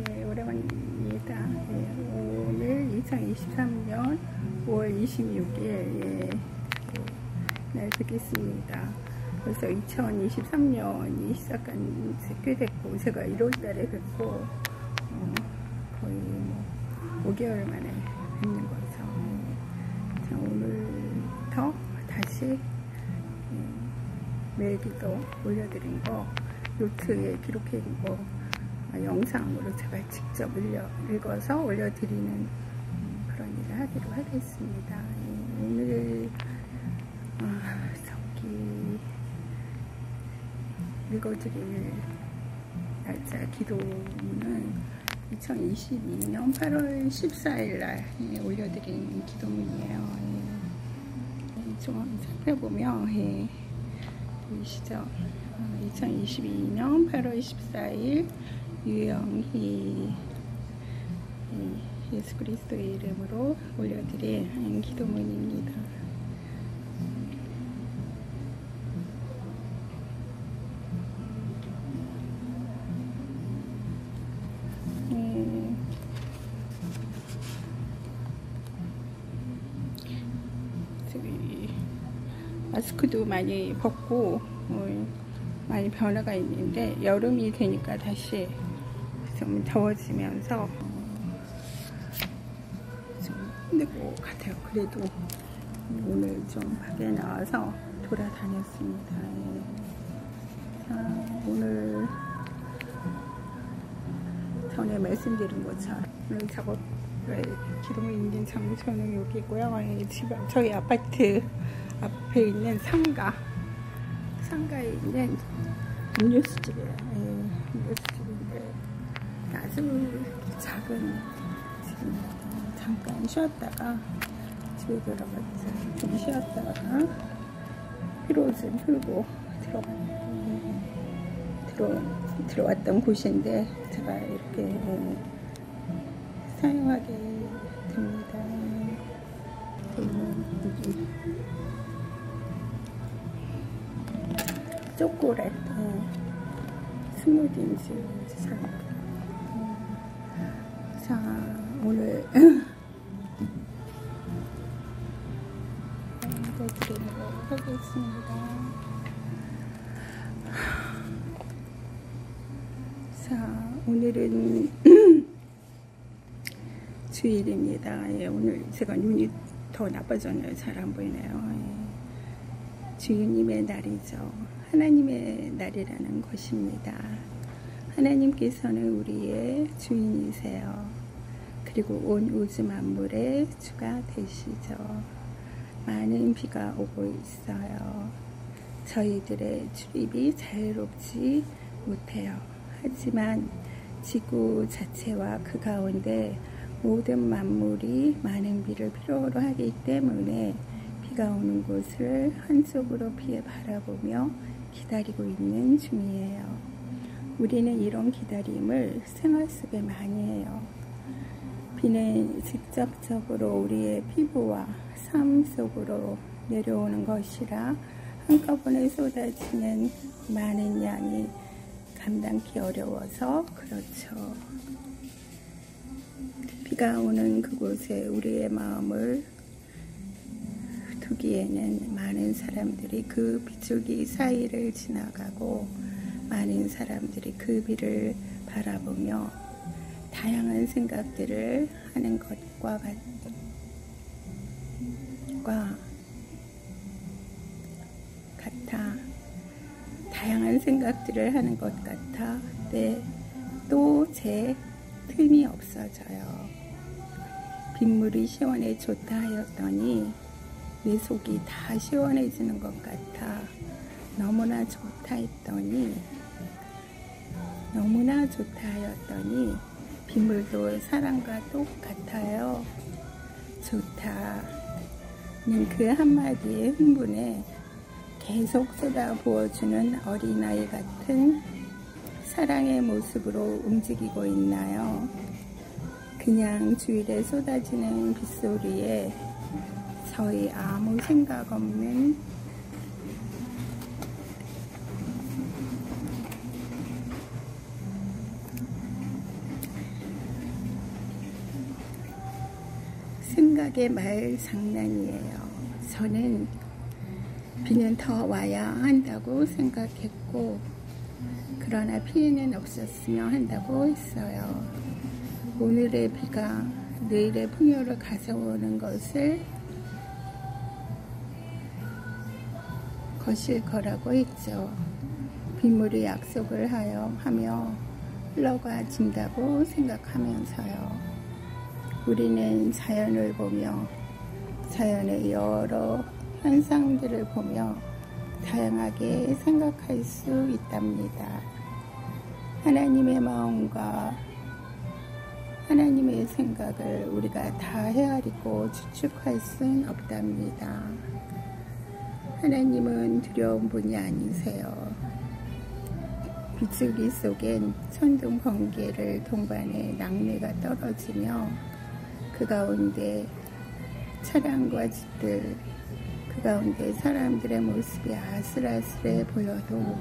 네, 오랜만입니다. 네, 오늘 2023년 5월 26일 날 뵙겠습니다. 벌써 2023년이 시작한 지 꽤 됐고, 제가 1월달에 뵙고 거의 5개월 만에 뵙는 거죠. 자, 오늘부터 다시 매일기도 올려드린 거, 노트에 기록해둔 거 영상으로 제가 직접 읽어서 올려드리는 그런 일을 하기로 하겠습니다. 오늘 저기 읽어드릴 날짜 기도문은 2022년 8월 14일 날 올려드린 기도문이에요. 좀 살펴보면 보이시죠? 2022년 8월 14일 유영희 예수 그리스도의 이름으로 올려드릴 기도문입니다. 마스크도 많이 벗고 많이 변화가 있는데, 여름이 되니까 다시 좀 더워지면서 좀 힘들 것 같아요. 그래도 오늘 좀 밖에 나와서 돌아다녔습니다. 자, 오늘 전에 말씀드린 것처럼 오늘 작업을 기도문 있는 장소는 여기고요. 저희 아파트 앞에 있는 상가에 있는 음료수집이에요. 음료수집인데 아주 작은 집입니다. 잠깐 쉬었다가 집에 들어갔죠. 좀 쉬었다가 피로 좀 풀고 들어왔던 곳인데, 제가 이렇게 사용하게 됩니다. 여기 초콜릿 스무디인지 잘 자, 오늘 읽어드리도록 하겠습니다. 자, 오늘은 주일입니다. 오늘 제가 눈이 더 나빠졌네요. 잘 안 보이네요. 주님의 날이죠. 하나님의 날이라는 것입니다. 하나님께서는 우리의 주인이세요. 그리고 온 우주 만물의 주가 되시죠. 많은 비가 오고 있어요. 저희들의 출입이 자유롭지 못해요. 하지만 지구 자체와 그 가운데 모든 만물이 많은 비를 필요로 하기 때문에 비가 오는 곳을 한쪽으로 피해 바라보며 기다리고 있는 중이에요. 우리는 이런 기다림을 생활 속에 많이 해요. 비는 직접적으로 우리의 피부와 삶 속으로 내려오는 것이라 한꺼번에 쏟아지는 많은 양이 감당기 어려워서 그렇죠. 비가 오는 그곳에 우리의 마음을 두기에는 많은 사람들이 그 빗줄기 사이를 지나가고, 많은 사람들이 그 비를 바라보며 다양한 생각들을 하는 것과 같아. 다양한 생각들을 하는 것 같아. 네, 또 제 틈이 없어져요. 빗물이 시원해 좋다 하였더니 내 속이 다 시원해지는 것 같아. 너무나 좋다 했더니 빗물도 사랑과 똑같아요. 좋다는 그 한마디의 흥분에 계속 쏟아 부어주는 어린아이 같은 사랑의 모습으로 움직이고 있나요? 그냥 주일에 쏟아지는 빗소리에 저희 아무 생각 없는 생각의 말 장난이에요. 저는 비는 더 와야 한다고 생각했고, 그러나 피해는 없었으면 한다고 했어요. 오늘의 비가 내일의 풍요를 가져오는 것을 것일 거라고 했죠. 빗물이 약속을 하며 흘러가진다고 생각하면서요. 우리는 자연을 보며 자연의 여러 현상들을 보며 다양하게 생각할 수 있답니다. 하나님의 마음과 하나님의 생각을 우리가 다 헤아리고 추측할 수는 없답니다. 하나님은 두려운 분이 아니세요. 빗줄기 속엔 천둥 번개를 동반해 낙뢰가 떨어지며 그 가운데 차량과 집들, 그 가운데 사람들의 모습이 아슬아슬해 보여도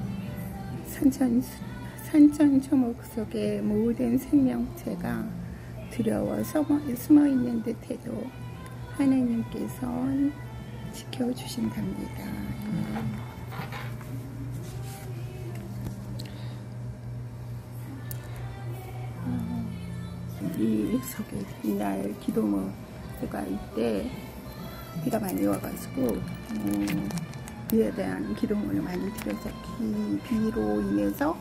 산천초목 속의 모든 생명체가 두려워 숨어있는 듯해도 하나님께서 지켜주신답니다. 이 속에 이날 기도문가 이때 비가 많이 와가지고 비에 대한 기도문을 많이 드려서 비로 인해서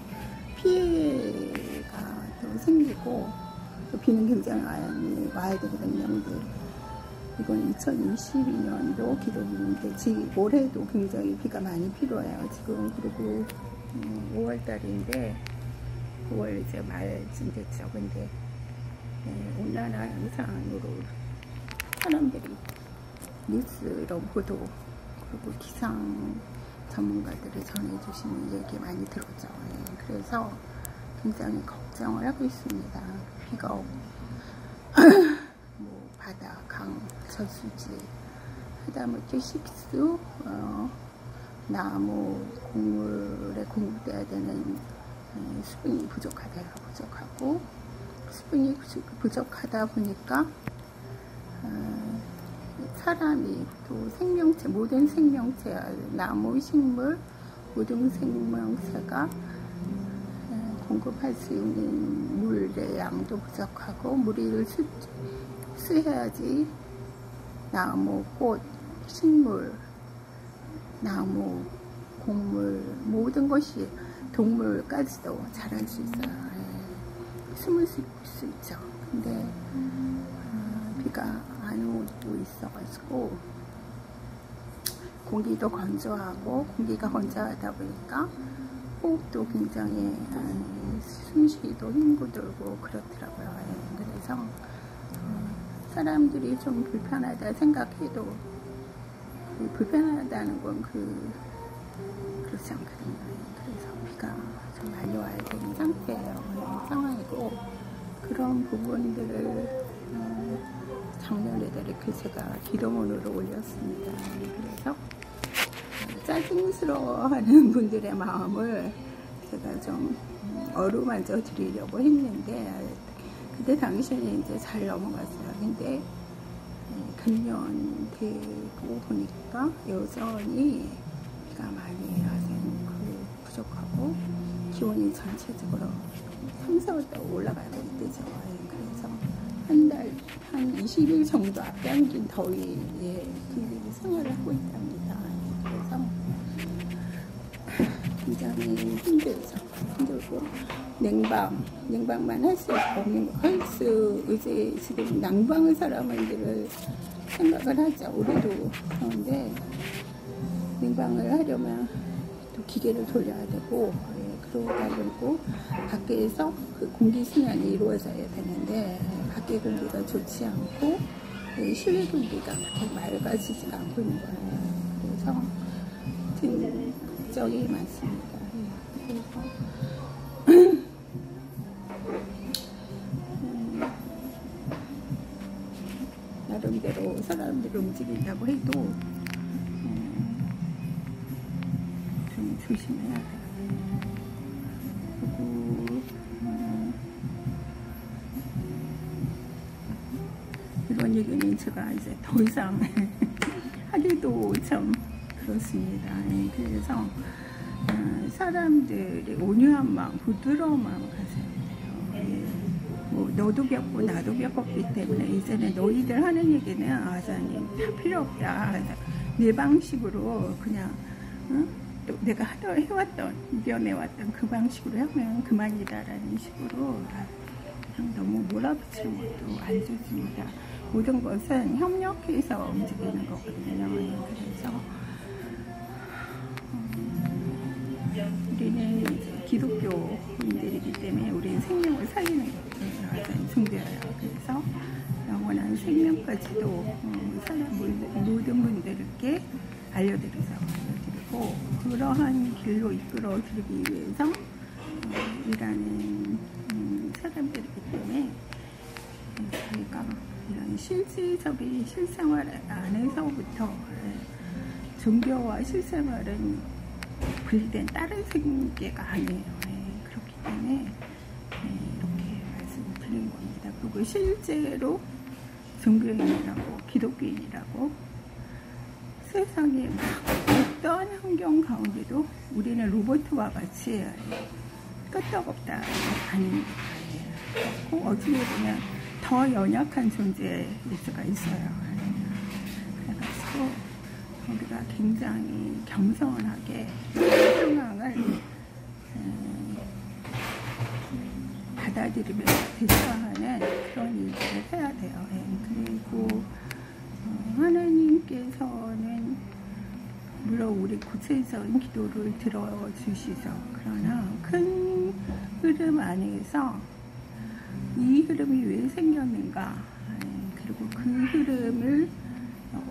피해가 또 생기고 또 비는 굉장히 많이 와야 되거든요. 근데 이건 2022년도 기도문인데 올해도 굉장히 비가 많이 필요해요. 지금 그리고 5월달인데 9월 이제 말쯤 됐죠. 근데 온난화 현상으로 사람들이 뉴스로 보도 그리고 기상 전문가들이 전해주시는 얘기 많이 들었죠. 그래서 굉장히 걱정을 하고 있습니다. 비가 뭐 바다, 강, 저수지, 하다못해 식수, 나무, 곡물에 공급돼야 되는 수분이 부족하고 수분이 부족하다 보니까 사람이 또 생명체, 모든 생명체, 나무, 식물, 모든 생명체가 공급할 수 있는 물의 양도 부족하고 물을 수해야지 나무, 꽃, 식물, 나무, 곡물 모든 것이 동물까지도 자랄 수 있어요. 숨을 수 있죠. 근데 비가 안 오고 있어가지고 공기도 건조하고 공기가 건조하다 보니까 호흡도 굉장히 숨쉬기도 힘들고 그렇더라고요. 그래서 사람들이 좀 불편하다 생각해도 불편하다는 건 그렇지 않거든요. 그래서 비가 좀 많이 와야 되는 상황이고 그런 부분들을 작년에도 제가 기도문으로 올렸습니다. 그래서 짜증스러워하는 분들의 마음을 제가 좀 어루만져 드리려고 했는데 그때 당시에는 이제 잘 넘어갔어요. 근데 금년 되고 보니까 여전히 비가 많이 와서 부족하고 기온이 전체적으로 3, 4월달 올라가고 있대죠. 그래서 한 20일 정도 앞당긴 더위에 그 생활을 하고 있답니다. 그래서 굉장히 힘들고 냉방만 할 수 없는 이제 지금 난방을 사람들을 생각을 하죠. 올해도 그런데 냉방을 하려면 또 기계를 돌려야 되고 그러다 보고 밖에서 그 공기 순환이 이루어져야 되는데 밖에 공기가 좋지 않고 실내 공기가 그렇게 맑아지지가 않고 있는 거예요. 그래서 걱정이 많습니다. 그래서 나름대로 사람들을 움직인다고 해도 좀 조심해야 돼요. 그리고 이번 이런 얘기는 제가 이제 더 이상 하기도 참 그렇습니다. 예, 그래서 사람들이 온유한 마음, 부드러운 마음 가져야 돼요. 예, 뭐 너도 겪고 나도 겪었기 때문에 이제는 너희들 하는 얘기는 아자님 다 필요 없다. 내 방식으로 그냥 또 내가 해왔던, 이겨내왔던 그 방식으로 하면 그만이다라는 식으로 그냥 너무 몰아붙이는 것도 안 좋습니다. 모든 것은 협력해서 움직이는 거거든요. 그래서 우리는 이제 기독교인들이기 때문에 우리는 생명을 살리는 것을 가장 숭배해요. 그래서 영원한 생명까지도 모든 분들께 알려드리고 그러한 길로 이끌어 드리기 위해서 일하는 사람들이기 때문에 저희가 이런 실질적인 실생활 안에서부터 종교와 실생활은 분리된 다른 세계가 아니에요. 그렇기 때문에 이렇게 말씀드린 겁니다. 그리고 실제로 종교인이라고 기독교인이라고 세상에 막 어떤 환경 가운데도 우리는 로봇과 같이 끄떡없다 아닙니다. 그리고 어떻게 보면 더 연약한 존재일 수가 있어요. 그래가지고 우리가 굉장히 겸손하게 상황을 받아들이며 대처하는 그런 일들을 해야 돼요. 그리고 하나님께서는 물론 우리 구체적인 기도를 들어주시죠. 그러나 큰 흐름 안에서 이 흐름이 왜 생겼는가, 그리고 그 흐름을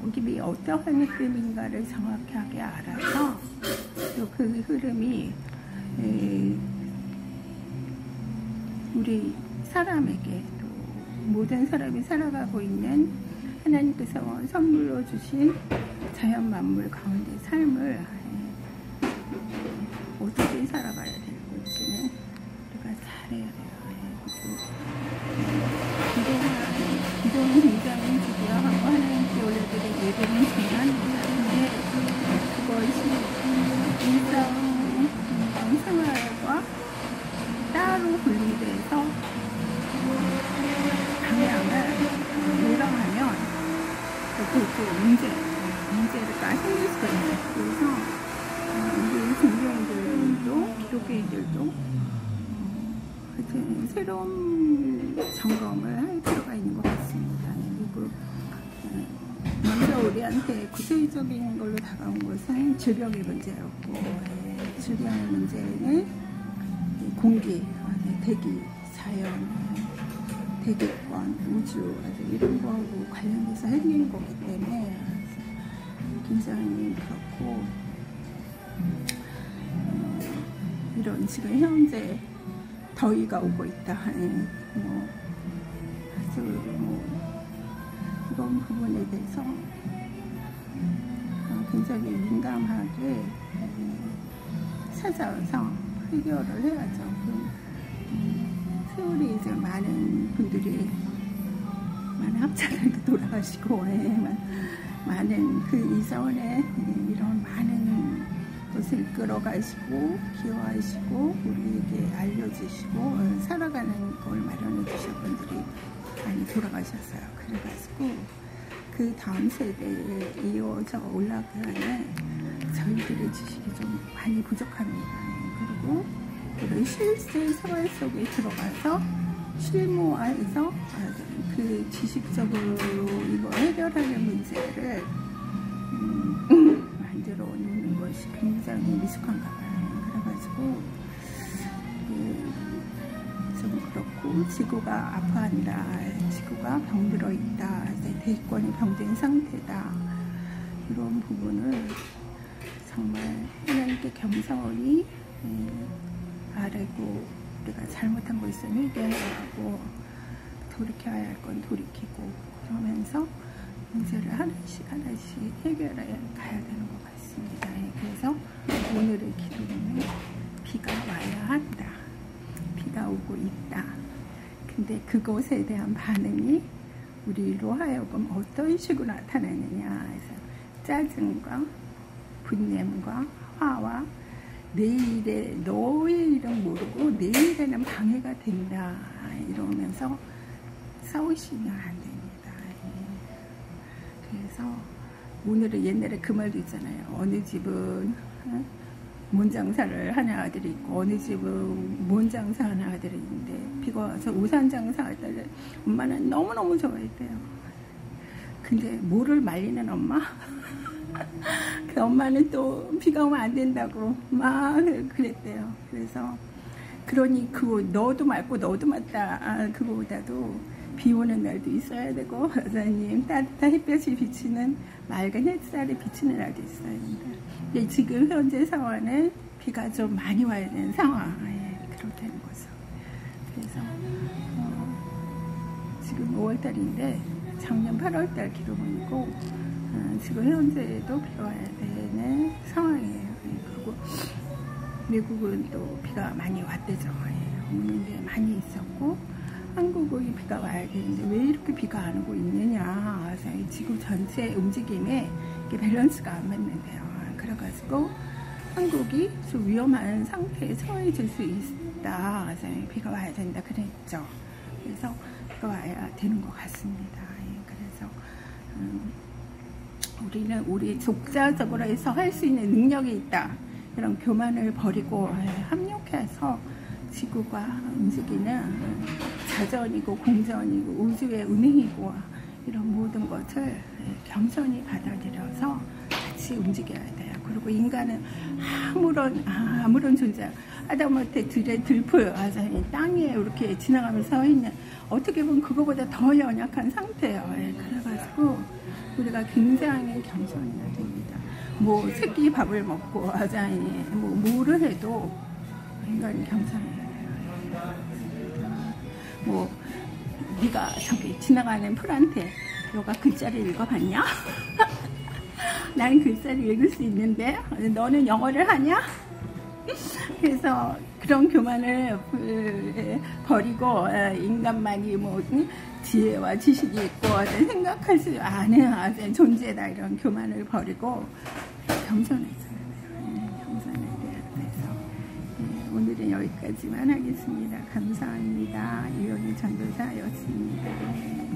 이게 어떠한 흐름인가를 정확하게 알아서 또 그 흐름이 우리 사람에게 또 모든 사람이 살아가고 있는 하나님께서 선물로 주신 자연 만물 가운데 삶을 어떻게 살아가야 될지는 우리가 잘해야 돼요. 기도는 굉장히 중요하고 하나님께 올려드린 예배는 중요한데 그것이 일상 생활과 따로 분리돼서 방향을 올라가면 그것도 문제가 생길 수가 있어요. 그래서 우리 종교인들도 기독교인들도 하여튼 새로운 점검을 할 필요가 있는 것 같습니다. 그리고 먼저 우리한테 구체적인 걸로 다가온 것은 질병의 문제였고, 질병의 문제는 공기, 대기, 자연, 대기권, 우주 이런 거하고 관련해서 생긴 거기 때문에 굉장히 그렇고, 이런 지금 현재 더위가 오고 있다 하는 아주 이런 부분에 대해서 굉장히 민감하게 찾아와서 해결을 해야죠. 세월이 이제 많은 분들이, 많은 학자들도 돌아가시고, 많은 그 이전에 이런 많은 것을 이끌어가시고 기여하시고 우리에게 알려주시고 살아가는 걸 마련해 주신 분들이 많이 돌아가셨어요. 그래가지고 그 다음 세대에 이어져 올라가는 저희들의 지식이 좀 많이 부족합니다. 그리고 우리 실제 생활 속에 들어가서 실무화해서 그 지식적으로 이거 해결하는 문제를 만들어 놓는 것이 굉장히 미숙한가 봐요. 그래가지고 좀 그렇고, 지구가 아파한다, 지구가 병들어 있다, 대기권이 병든 상태다, 이런 부분을 정말 하나님께 겸손히 아뢰고, 우리가 잘못한 거 있으면 회개하고 돌이켜야 할 건 돌이키고, 그러면서 문제를 하나씩 해결해 가야 되는 것 같습니다. 그래서 오늘의 기도는 비가 와야 한다, 비가 오고 있다. 근데 그것에 대한 반응이 우리로 하여금 어떤 식으로 나타나느냐 해서 짜증과 분냄과 화와 너의 이름 모르고 내일에는 방해가 된다 이러면서 싸우시면 안 됩니다. 그래서 오늘은 옛날에 그 말도 있잖아요. 어느 집은 문장사를 하는 아들이 있고 어느 집은 문장사 하는 아들이 있는데 비가 와서 우산장사 할 때 엄마는 너무너무 좋아했대요. 근데 뭐를 말리는 엄마? 그 엄마는 또 비가 오면 안 된다고 막 그랬대요. 그래서 그러니 너도 맑고 너도 맞다. 그거보다도 비 오는 날도 있어야 되고 선생님 따뜻한 햇볕이 비치는 맑은 햇살이 비치는 날도 있어야 된다. 근데 지금 현재 상황은 비가 좀 많이 와야 되는 상황에 그렇다는 거죠. 그래서 지금 5월달인데 작년 8월달 기록이고 지금 현재도 비가 와야 되는 상황이에요. 그리고 미국은 또 비가 많이 왔대죠. 오는데 많이 있었고 한국은 비가 와야 되는데 왜 이렇게 비가 안 오고 있느냐. 지구 전체 움직임에 밸런스가 안 맞는데요. 그래가지고 한국이 좀 위험한 상태에 처해질 수 있다. 비가 와야 된다 그랬죠. 그래서 비가 와야 되는 것 같습니다. 그래서 우리는 우리 독자적으로 해서 할 수 있는 능력이 있다. 이런 교만을 버리고 합력해서 지구가 움직이는 자전이고 공전이고 우주의 운행이고 이런 모든 것을 겸손히 받아들여서 같이 움직여야 돼요. 그리고 인간은 아무런 존재, 하다못해 들풀, 땅에 이렇게 지나가면서 서 있는, 어떻게 보면 그거보다 더 연약한 상태예요. 그래가지고 우리가 굉장히 겸손해야 됩니다. 뭐 새끼 밥을 먹고 뭐를 해도 인간이 겸손해야 돼요. 뭐 네가 저기 지나가는 풀한테 너가 글자를 읽어봤냐? 난 글자를 읽을 수 있는데 너는 영어를 하냐? 그래서 그런 교만을 버리고 인간만이 뭐 지혜와 지식이 있고 생각할 수 아는 존재다 이런 교만을 버리고 겸손해져야 돼요. 겸손해야 돼서 오늘은 여기까지만 하겠습니다. 감사합니다. 이현희 전도사였습니다.